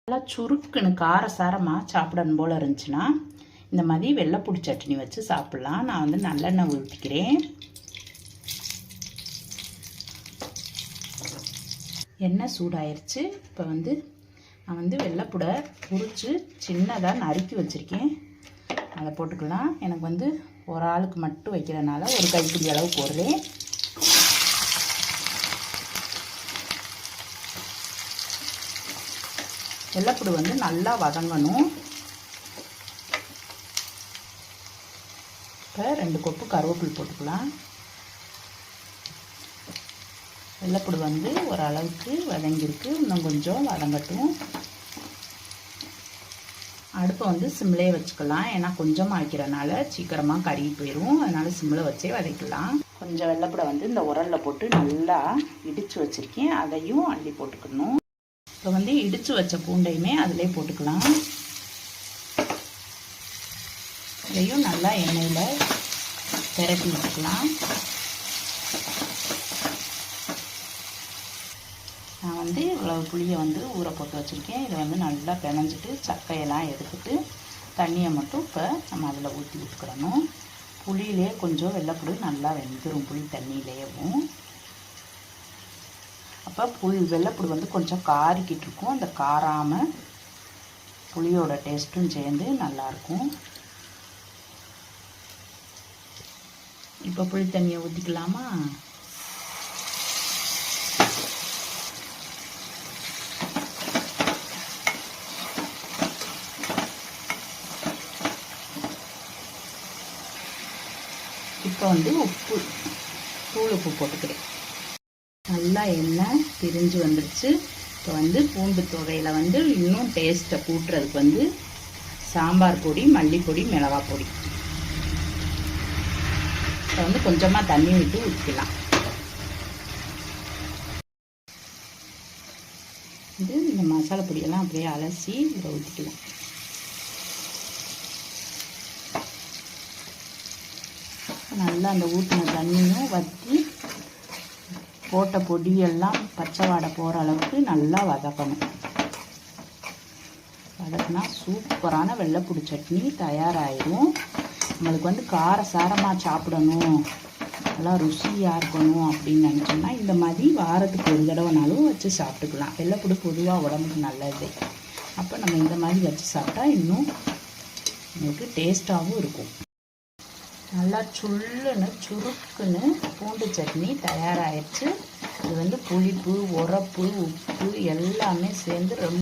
நல்லா சுருக்குன்னு காரசாரமாக சாப்பிடணும் போல் இருந்துச்சுன்னா இந்த மாதிரி வெள்ளைப்பூடி சட்னி வச்சு சாப்பிட்லாம். நான் வந்து நல்லெண்ணெய் ஊற்றிக்கிறேன். எண்ணெய் சூடாயிருச்சு. இப்போ வந்து நான் வந்து வெள்ளைப்பூடை உரித்து சின்னதாக நறுக்கி வச்சுருக்கேன். அதை போட்டுக்கலாம். எனக்கு வந்து ஒரு ஆளுக்கு மட்டும் வைக்கிறதுனால ஒரு கைப்பிடி அளவு போடுறேன். வெள்ளைப்பூடு வந்து நல்லா வதங்கணும். இப்போ 2 கொப்பு கருவேப்பிலை போட்டுக்கலாம். வெள்ளைப்பூடு வந்து ஓரளவுக்கு வதங்கியிருக்கு. இன்னும் கொஞ்சம் வதங்கட்டும். அடுப்பை வந்து சிம்லேயே வச்சுக்கலாம். ஏன்னா கொஞ்சமாக வைக்கிறனால சீக்கிரமாக கருகி போயிடும். அதனால் சிம்மில் வச்சே வதக்கலாம். கொஞ்சம் வெள்ளைப்பூடை வந்து இந்த உரலில் போட்டு நல்லா இடித்து வச்சுருக்கேன். அதையும் அள்ளி போட்டுக்கணும். இப்போ வந்து இடித்து வச்ச பூண்டையுமே அதிலே போட்டுக்கலாம். இதையும் நல்லா எண்ணெயில் திரட்டி விட்டுக்கலாம். நான் வந்து இவ்வளவு புளியை வந்து ஊற போட்டு வச்சுருக்கேன். இதை வந்து நல்லா பிணைஞ்சிட்டு சக்கையெல்லாம் எடுத்துட்டு தண்ணியை மட்டும் இப்போ நம்ம அதில் ஊற்றி விட்டுக்கிறணும். புளியிலே கொஞ்சம் வெள்ளைப்பூடு நல்லா வெந்துடும் புளி தண்ணியிலேயும். அப்போ வெள்ளைப்பூடு வந்து கொஞ்சம் காரிக்கிட்டு இருக்கும். அந்த காராமல் புளியோட டேஸ்ட்டும் சேர்ந்து நல்லாயிருக்கும். இப்போ புளி தண்ணியை ஊற்றிக்கலாமா? இப்போ வந்து தூள் உப்பு போட்டுக்கிறேன். நல்லா எண்ணெய் பிரிஞ்சு வந்துடுச்சு. இப்போ வந்து பூண்டு துவையில் வந்து இன்னும் டேஸ்ட்டை கூட்டுறதுக்கு வந்து சாம்பார் பொடி, மல்லிப்பொடி, மிளகா பொடி இப்போ வந்து கொஞ்சமாக தண்ணி விட்டு ஊற்றிக்கலாம். இது இந்த மசாலா பொடியெல்லாம் அப்படியே அலசி இதில் ஊற்றிக்கலாம். நல்லா அந்த ஊற்றின தண்ணியும் வற்றி போட்ட பொடியெல்லாம் பச்சை வாடை போகிற அளவுக்கு நல்லா வதக்கணும். வதக்கினா சூப்பரான வெள்ளைப்பூடி சட்னி தயாராகிடும். நம்மளுக்கு வந்து காரசாரமாக சாப்பிடணும், நல்லா ருசியாக இருக்கணும் அப்படின்னு நினச்சோம்னா இந்த மாதிரி வாரத்துக்கு ஒரு தடவைனாலும் வச்சு சாப்பிட்டுக்கலாம். வெள்ளைப்பூடி பொதுவாக உடம்புக்கு நல்லது. அப்போ நம்ம இந்த மாதிரி வச்சு சாப்பிட்டா இன்னும் நமக்கு டேஸ்ட்டாகவும் இருக்கும். நல்லா சுள்ளுன்னு சுருக்குன்னு பூண்டு சட்னி தயாராகிடுச்சு. இது வந்து புளிப்பு, உரப்பு, உப்பு எல்லாமே சேர்ந்து ரொம்ப